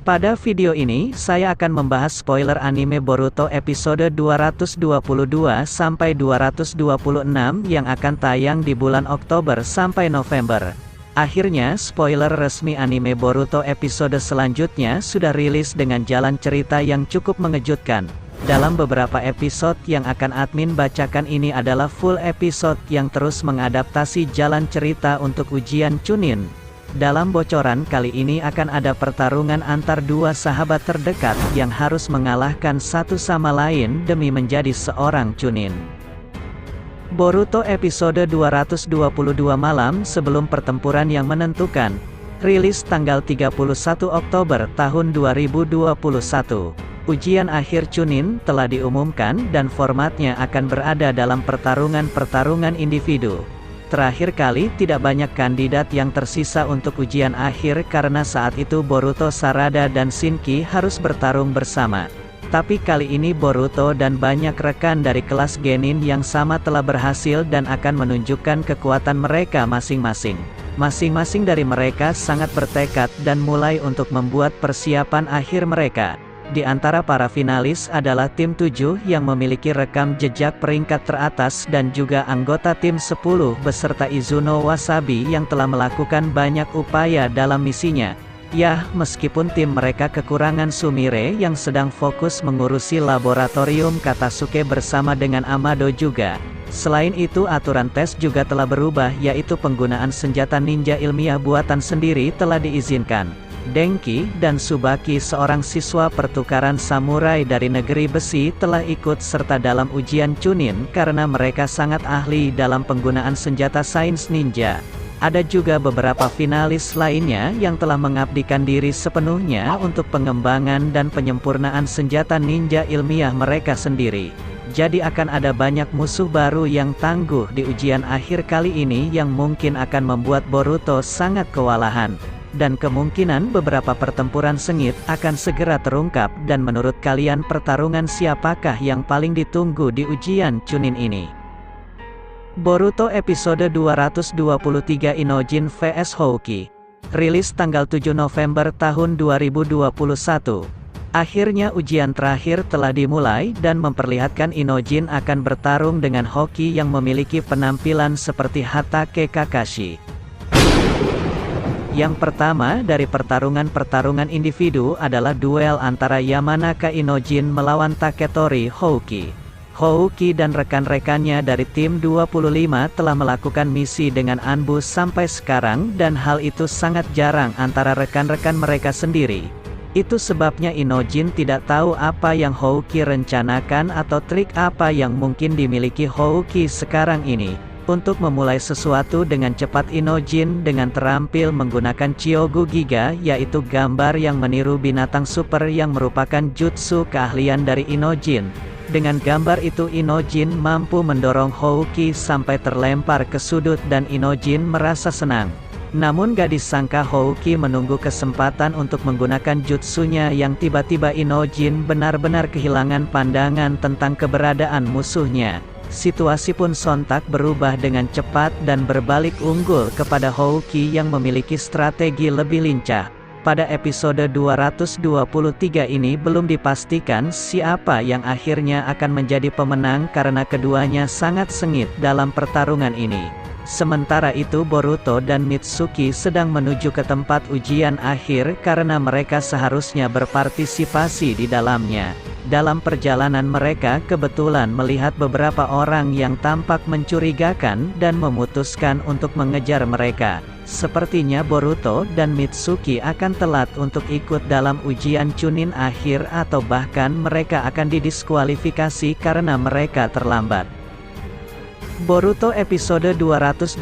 Pada video ini, saya akan membahas spoiler anime Boruto episode 222-226 yang akan tayang di bulan Oktober sampai November. Akhirnya, spoiler resmi anime Boruto episode selanjutnya sudah rilis dengan jalan cerita yang cukup mengejutkan. Dalam beberapa episode yang akan admin bacakan ini adalah full episode yang terus mengadaptasi jalan cerita untuk ujian Chunin. Dalam bocoran kali ini akan ada pertarungan antar dua sahabat terdekat yang harus mengalahkan satu sama lain demi menjadi seorang Chunin. Boruto episode 222 malam sebelum pertempuran yang menentukan. Rilis tanggal 31 Oktober tahun 2021. Ujian akhir Chunin telah diumumkan dan formatnya akan berada dalam pertarungan individu. Terakhir kali tidak banyak kandidat yang tersisa untuk ujian akhir karena saat itu Boruto, Sarada dan Shinki harus bertarung bersama. Tapi kali ini Boruto dan banyak rekan dari kelas Genin yang sama telah berhasil dan akan menunjukkan kekuatan mereka masing-masing. Masing-masing dari mereka sangat bertekad dan mulai untuk membuat persiapan akhir mereka. Di antara para finalis adalah tim 7 yang memiliki rekam jejak peringkat teratas dan juga anggota tim 10 beserta Izuno Wasabi yang telah melakukan banyak upaya dalam misinya. Yah, meskipun tim mereka kekurangan Sumire yang sedang fokus mengurusi laboratorium Katasuke bersama dengan Amado juga. Selain itu aturan tes juga telah berubah, yaitu penggunaan senjata ninja ilmiah buatan sendiri telah diizinkan. Denki dan Tsubaki, seorang siswa pertukaran samurai dari negeri besi, telah ikut serta dalam ujian Chunin karena mereka sangat ahli dalam penggunaan senjata sains ninja. Ada juga beberapa finalis lainnya yang telah mengabdikan diri sepenuhnya untuk pengembangan dan penyempurnaan senjata ninja ilmiah mereka sendiri. Jadi akan ada banyak musuh baru yang tangguh di ujian akhir kali ini yang mungkin akan membuat Boruto sangat kewalahan. Dan kemungkinan beberapa pertempuran sengit akan segera terungkap. Dan menurut kalian pertarungan siapakah yang paling ditunggu di ujian Chunin ini? Boruto episode 223 Inojin vs Houki. Rilis tanggal 7 November tahun 2021. Akhirnya ujian terakhir telah dimulai dan memperlihatkan Inojin akan bertarung dengan Houki yang memiliki penampilan seperti Hatake Kakashi. Yang pertama dari pertarungan individu adalah duel antara Yamanaka Inojin melawan Taketori Houki. Houki dan rekan-rekannya dari tim 25 telah melakukan misi dengan Anbu sampai sekarang dan hal itu sangat jarang antara rekan-rekan mereka sendiri. Itu sebabnya Inojin tidak tahu apa yang Houki rencanakan atau trik apa yang mungkin dimiliki Houki sekarang ini. Untuk memulai sesuatu dengan cepat, Inojin dengan terampil menggunakan Chyogu Giga, yaitu gambar yang meniru binatang super yang merupakan jutsu keahlian dari Inojin. Dengan gambar itu Inojin mampu mendorong Houki sampai terlempar ke sudut dan Inojin merasa senang. Namun gak disangka Houki menunggu kesempatan untuk menggunakan jutsunya yang tiba-tiba Inojin benar-benar kehilangan pandangan tentang keberadaan musuhnya. Situasi pun sontak berubah dengan cepat dan berbalik unggul kepada Houki yang memiliki strategi lebih lincah. Pada episode 223 ini belum dipastikan siapa yang akhirnya akan menjadi pemenang karena keduanya sangat sengit dalam pertarungan ini. Sementara itu Boruto dan Mitsuki sedang menuju ke tempat ujian akhir karena mereka seharusnya berpartisipasi di dalamnya. Dalam perjalanan mereka kebetulan melihat beberapa orang yang tampak mencurigakan dan memutuskan untuk mengejar mereka. Sepertinya Boruto dan Mitsuki akan telat untuk ikut dalam ujian Chunin akhir atau bahkan mereka akan didiskualifikasi karena mereka terlambat. Boruto episode 224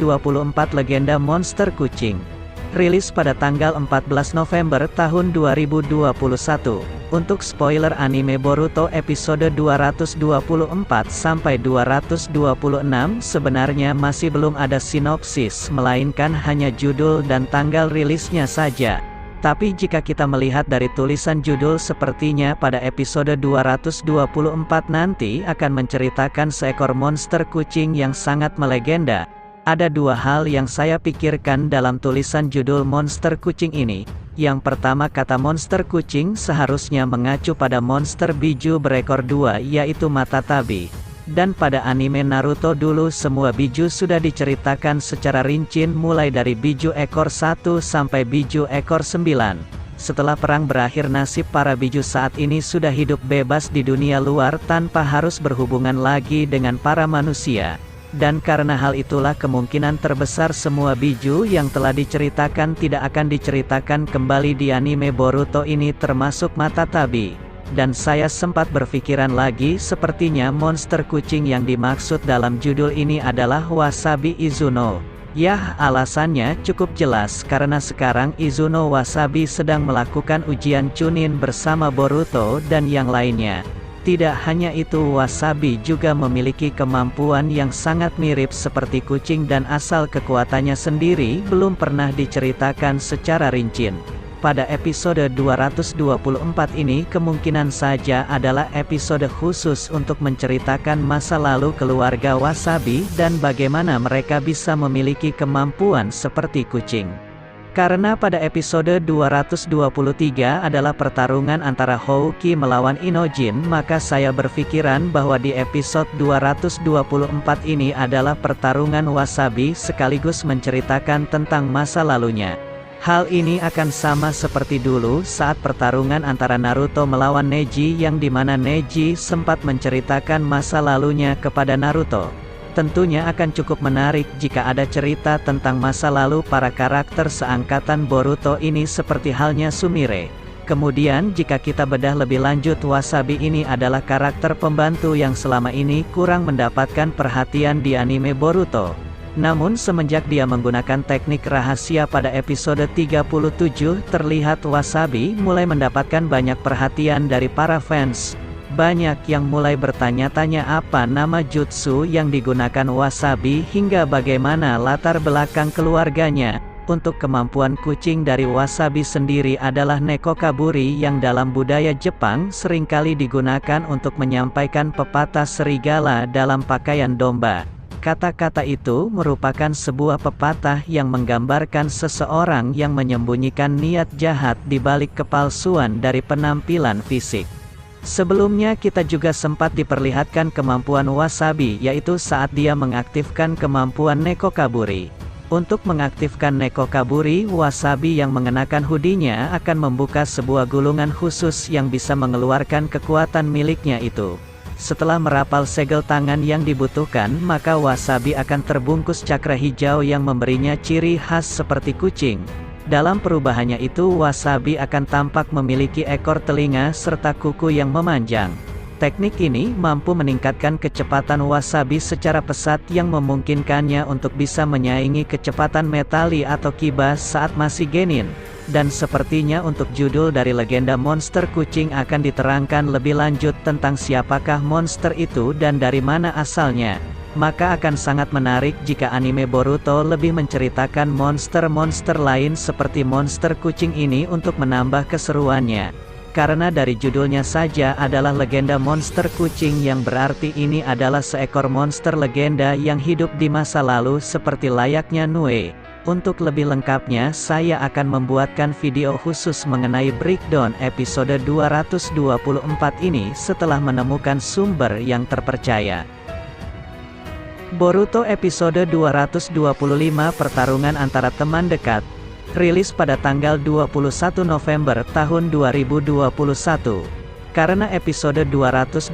Legenda Monster Kucing. Rilis pada tanggal 14 November tahun 2021. Untuk spoiler anime Boruto episode 224 sampai 226 sebenarnya masih belum ada sinopsis, melainkan hanya judul dan tanggal rilisnya saja. Tapi jika kita melihat dari tulisan judul, sepertinya pada episode 224 nanti akan menceritakan seekor monster kucing yang sangat melegenda. Ada dua hal yang saya pikirkan dalam tulisan judul monster kucing ini. Yang pertama, kata monster kucing seharusnya mengacu pada monster biju berekor dua, yaitu Matatabi. Dan pada anime Naruto dulu semua biju sudah diceritakan secara rinci mulai dari biju ekor 1 sampai biju ekor 9. Setelah perang berakhir, nasib para biju saat ini sudah hidup bebas di dunia luar tanpa harus berhubungan lagi dengan para manusia. Dan karena hal itulah kemungkinan terbesar semua biju yang telah diceritakan tidak akan diceritakan kembali di anime Boruto ini, termasuk Matatabi. Dan saya sempat berpikiran lagi, sepertinya monster kucing yang dimaksud dalam judul ini adalah Wasabi Izuno. Yah, alasannya cukup jelas, karena sekarang Izuno Wasabi sedang melakukan ujian Chunin bersama Boruto dan yang lainnya. Tidak hanya itu, Wasabi juga memiliki kemampuan yang sangat mirip seperti kucing dan asal kekuatannya sendiri belum pernah diceritakan secara rinci. Pada episode 224 ini kemungkinan saja adalah episode khusus untuk menceritakan masa lalu keluarga Wasabi dan bagaimana mereka bisa memiliki kemampuan seperti kucing. Karena pada episode 223 adalah pertarungan antara Houki melawan Inojin, maka saya berpikiran bahwa di episode 224 ini adalah pertarungan Wasabi sekaligus menceritakan tentang masa lalunya. Hal ini akan sama seperti dulu saat pertarungan antara Naruto melawan Neji, yang dimana Neji sempat menceritakan masa lalunya kepada Naruto. Tentunya akan cukup menarik jika ada cerita tentang masa lalu para karakter seangkatan Boruto ini seperti halnya Sumire. Kemudian jika kita bedah lebih lanjut, Wasabi ini adalah karakter pembantu yang selama ini kurang mendapatkan perhatian di anime Boruto. Namun semenjak dia menggunakan teknik rahasia pada episode 37, terlihat Wasabi mulai mendapatkan banyak perhatian dari para fans. Banyak yang mulai bertanya-tanya apa nama jutsu yang digunakan Wasabi hingga bagaimana latar belakang keluarganya. Untuk kemampuan kucing dari Wasabi sendiri adalah Nekokaburi, yang dalam budaya Jepang seringkali digunakan untuk menyampaikan pepatah serigala dalam pakaian domba. Kata-kata itu merupakan sebuah pepatah yang menggambarkan seseorang yang menyembunyikan niat jahat di balik kepalsuan dari penampilan fisik. Sebelumnya kita juga sempat diperlihatkan kemampuan Wasabi, yaitu saat dia mengaktifkan kemampuan Nekokaburi. Untuk mengaktifkan Nekokaburi, Wasabi yang mengenakan hoodie-nya akan membuka sebuah gulungan khusus yang bisa mengeluarkan kekuatan miliknya itu. Setelah merapal segel tangan yang dibutuhkan, maka Wasabi akan terbungkus cakra hijau yang memberinya ciri khas seperti kucing. Dalam perubahannya itu, Wasabi akan tampak memiliki ekor telinga serta kuku yang memanjang. Teknik ini mampu meningkatkan kecepatan Wasabi secara pesat yang memungkinkannya untuk bisa menyaingi kecepatan Metali atau Kibas saat masih genin. Dan sepertinya untuk judul dari legenda monster kucing akan diterangkan lebih lanjut tentang siapakah monster itu dan dari mana asalnya. Maka akan sangat menarik jika anime Boruto lebih menceritakan monster-monster lain seperti monster kucing ini untuk menambah keseruannya. Karena dari judulnya saja adalah legenda monster kucing, yang berarti ini adalah seekor monster legenda yang hidup di masa lalu seperti layaknya Nue. Untuk lebih lengkapnya saya akan membuatkan video khusus mengenai breakdown episode 224 ini setelah menemukan sumber yang terpercaya. Boruto episode 225, pertarungan antara teman dekat. Rilis pada tanggal 21 November tahun 2021. Karena episode 225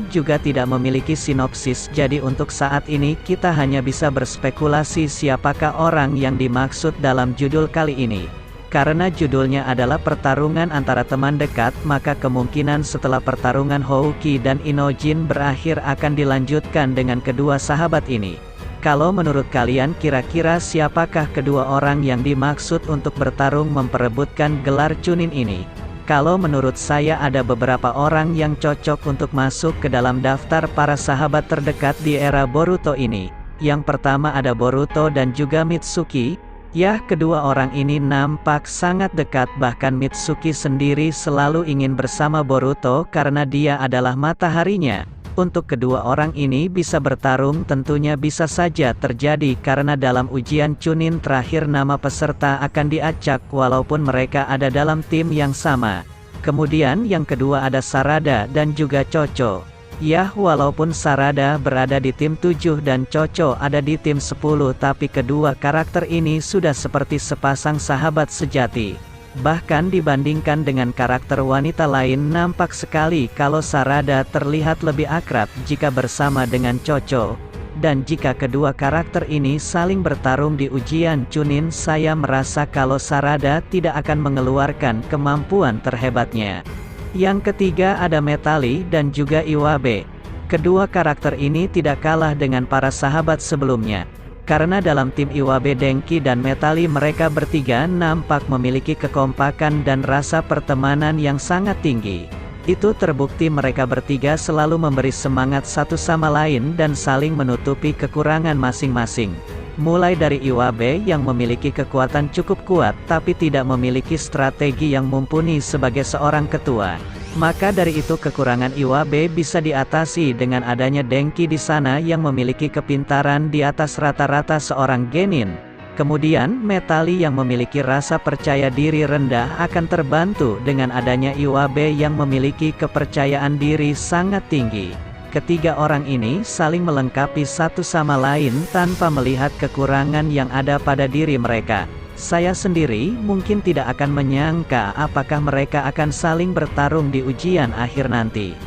juga tidak memiliki sinopsis, jadi untuk saat ini kita hanya bisa berspekulasi siapakah orang yang dimaksud dalam judul kali ini. Karena judulnya adalah pertarungan antara teman dekat, maka kemungkinan setelah pertarungan Houki dan Inojin berakhir akan dilanjutkan dengan kedua sahabat ini. Kalau menurut kalian kira-kira siapakah kedua orang yang dimaksud untuk bertarung memperebutkan gelar Chunin ini? Kalau menurut saya ada beberapa orang yang cocok untuk masuk ke dalam daftar para sahabat terdekat di era Boruto ini. Yang pertama ada Boruto dan juga Mitsuki. Yah, kedua orang ini nampak sangat dekat, bahkan Mitsuki sendiri selalu ingin bersama Boruto karena dia adalah mataharinya. Untuk kedua orang ini bisa bertarung tentunya bisa saja terjadi karena dalam ujian Chunin terakhir nama peserta akan diacak walaupun mereka ada dalam tim yang sama. Kemudian yang kedua ada Sarada dan juga Chocho. Yah, walaupun Sarada berada di tim 7 dan Chocho ada di tim 10, tapi kedua karakter ini sudah seperti sepasang sahabat sejati. Bahkan dibandingkan dengan karakter wanita lain, nampak sekali kalau Sarada terlihat lebih akrab jika bersama dengan Chocho. Dan jika kedua karakter ini saling bertarung di ujian Chunin, saya merasa kalau Sarada tidak akan mengeluarkan kemampuan terhebatnya. Yang ketiga ada Metali dan juga Iwabe. Kedua karakter ini tidak kalah dengan para sahabat sebelumnya. Karena dalam tim Iwabe, Denki dan Metali mereka bertiga nampak memiliki kekompakan dan rasa pertemanan yang sangat tinggi. Itu terbukti mereka bertiga selalu memberi semangat satu sama lain dan saling menutupi kekurangan masing-masing. Mulai dari Iwabe yang memiliki kekuatan cukup kuat tapi tidak memiliki strategi yang mumpuni sebagai seorang ketua. Maka dari itu kekurangan Iwabe bisa diatasi dengan adanya Denki di sana yang memiliki kepintaran di atas rata-rata seorang genin. Kemudian Metali yang memiliki rasa percaya diri rendah akan terbantu dengan adanya Iwabe yang memiliki kepercayaan diri sangat tinggi. Ketiga orang ini saling melengkapi satu sama lain tanpa melihat kekurangan yang ada pada diri mereka. Saya sendiri mungkin tidak akan menyangka apakah mereka akan saling bertarung di ujian akhir nanti.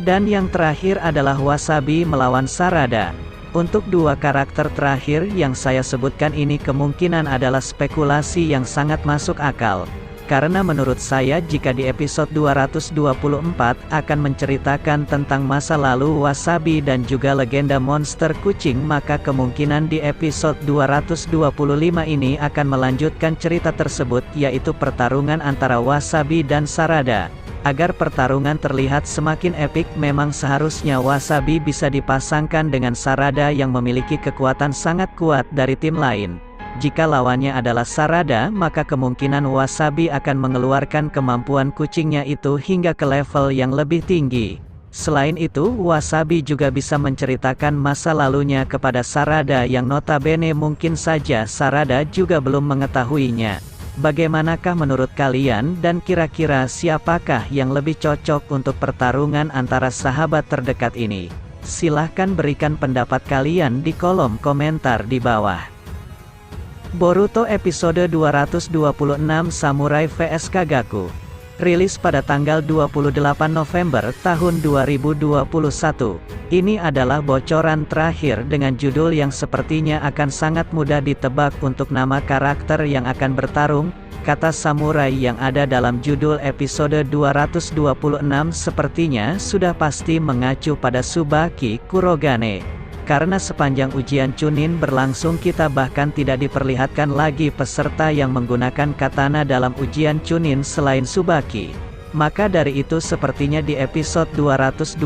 Dan yang terakhir adalah Wasabi melawan Sarada. Untuk dua karakter terakhir yang saya sebutkan ini kemungkinan adalah spekulasi yang sangat masuk akal. Karena menurut saya jika di episode 224 akan menceritakan tentang masa lalu Wasabi dan juga legenda monster kucing, maka kemungkinan di episode 225 ini akan melanjutkan cerita tersebut, yaitu pertarungan antara Wasabi dan Sarada. Agar pertarungan terlihat semakin epik, memang seharusnya Wasabi bisa dipasangkan dengan Sarada yang memiliki kekuatan sangat kuat dari tim lain. Jika lawannya adalah Sarada, maka kemungkinan Wasabi akan mengeluarkan kemampuan kucingnya itu hingga ke level yang lebih tinggi. Selain itu, Wasabi juga bisa menceritakan masa lalunya kepada Sarada yang notabene mungkin saja Sarada juga belum mengetahuinya. Bagaimanakah menurut kalian dan kira-kira siapakah yang lebih cocok untuk pertarungan antara sahabat terdekat ini? Silahkan berikan pendapat kalian di kolom komentar di bawah. Boruto episode 226 Samurai vs Kagaku. Rilis pada tanggal 28 November tahun 2021. Ini adalah bocoran terakhir dengan judul yang sepertinya akan sangat mudah ditebak untuk nama karakter yang akan bertarung. Kata samurai yang ada dalam judul episode 226 sepertinya sudah pasti mengacu pada Tsubaki Kurogane. Karena sepanjang ujian Chunin berlangsung kita bahkan tidak diperlihatkan lagi peserta yang menggunakan katana dalam ujian Chunin selain Tsubaki. Maka dari itu sepertinya di episode 226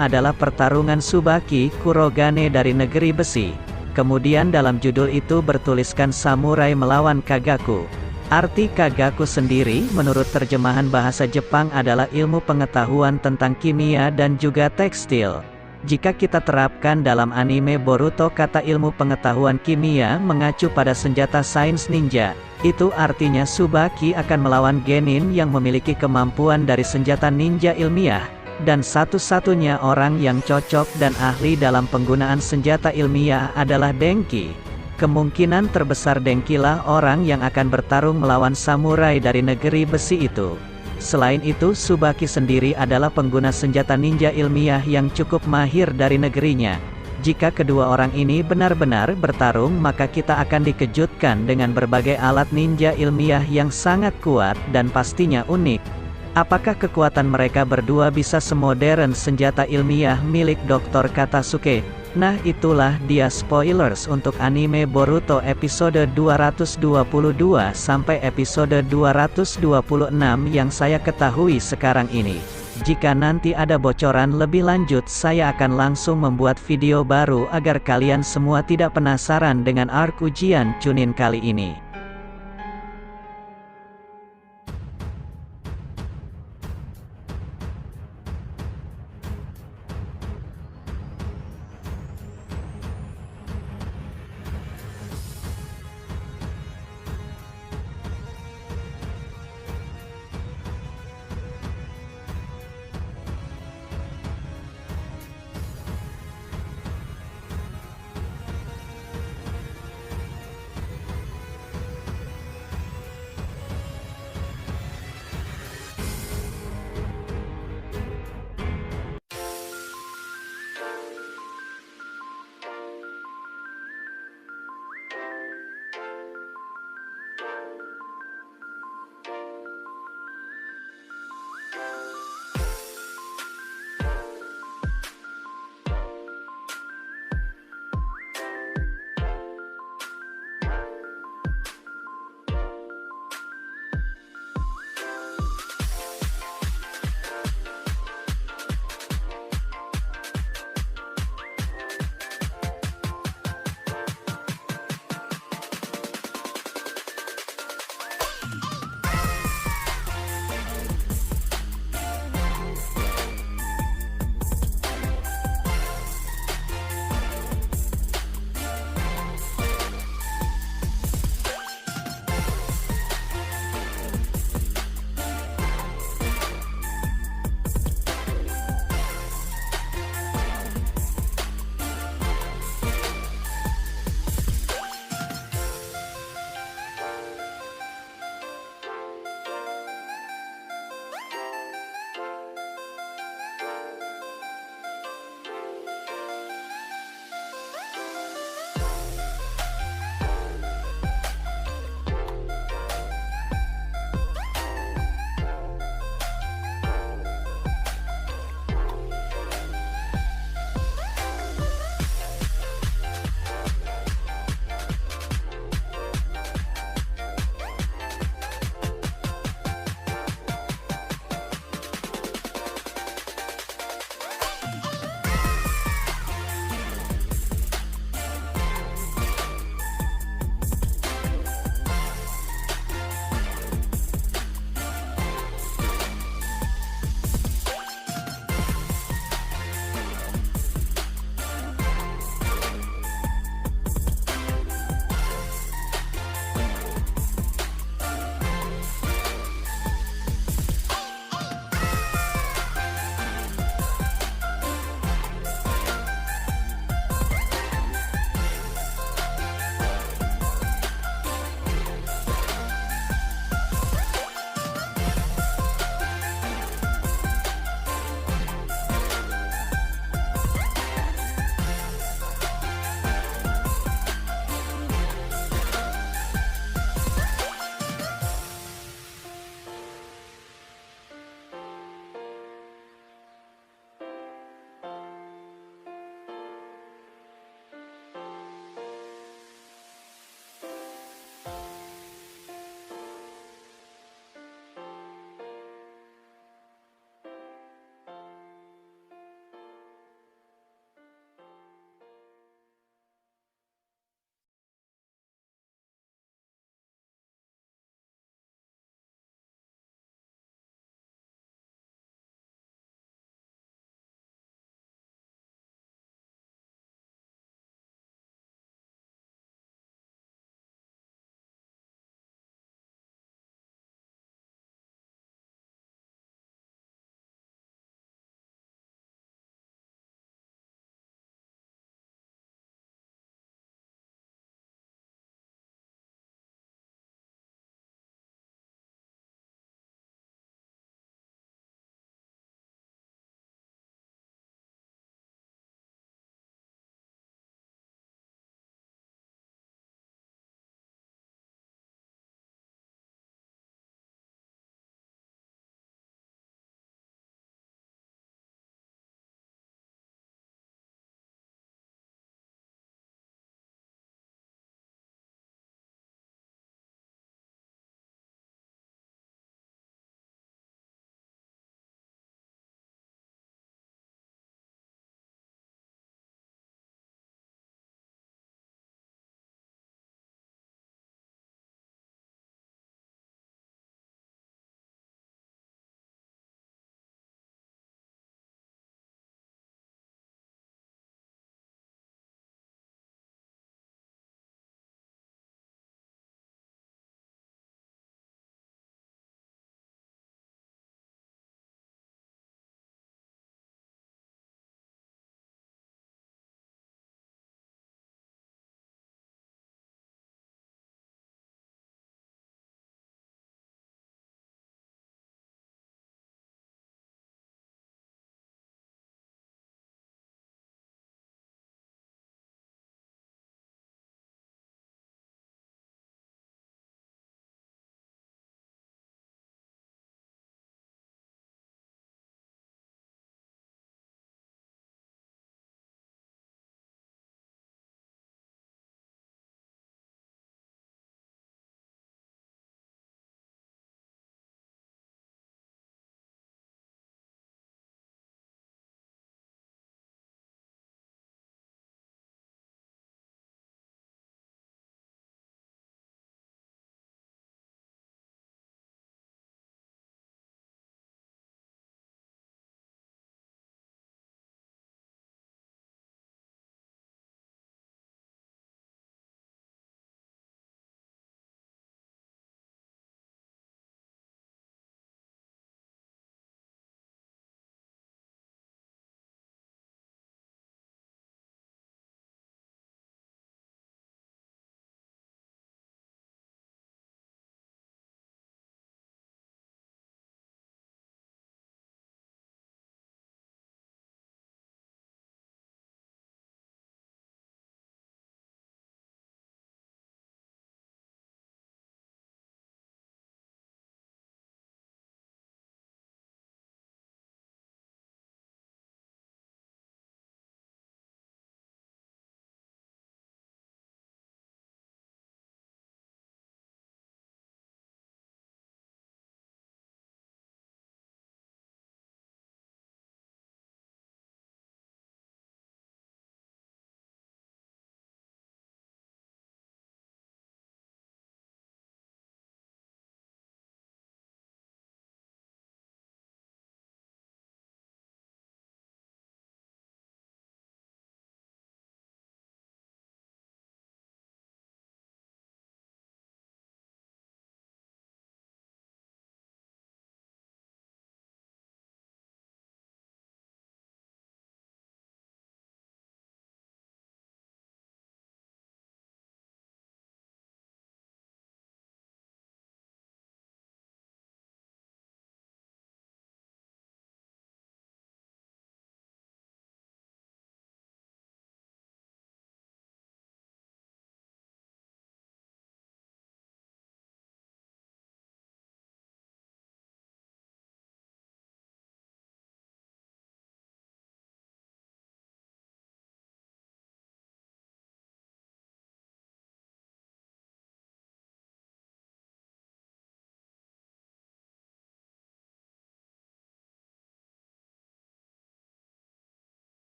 adalah pertarungan Tsubaki Kurogane dari negeri besi. Kemudian dalam judul itu bertuliskan samurai melawan Kagaku. Arti Kagaku sendiri menurut terjemahan bahasa Jepang adalah ilmu pengetahuan tentang kimia dan juga tekstil. Jika kita terapkan dalam anime Boruto, kata ilmu pengetahuan kimia mengacu pada senjata sains ninja. Itu artinya Tsubaki akan melawan genin yang memiliki kemampuan dari senjata ninja ilmiah. Dan satu-satunya orang yang cocok dan ahli dalam penggunaan senjata ilmiah adalah Denki. Kemungkinan terbesar Denkilah orang yang akan bertarung melawan samurai dari negeri besi itu. Selain itu, Tsubaki sendiri adalah pengguna senjata ninja ilmiah yang cukup mahir dari negerinya. Jika kedua orang ini benar-benar bertarung, maka kita akan dikejutkan dengan berbagai alat ninja ilmiah yang sangat kuat dan pastinya unik. Apakah kekuatan mereka berdua bisa semodern senjata ilmiah milik Dr. Katasuke? Nah, itulah dia spoilers untuk anime Boruto episode 222 sampai episode 226 yang saya ketahui sekarang ini. Jika nanti ada bocoran lebih lanjut, saya akan langsung membuat video baru agar kalian semua tidak penasaran dengan arc ujian Chunin kali ini.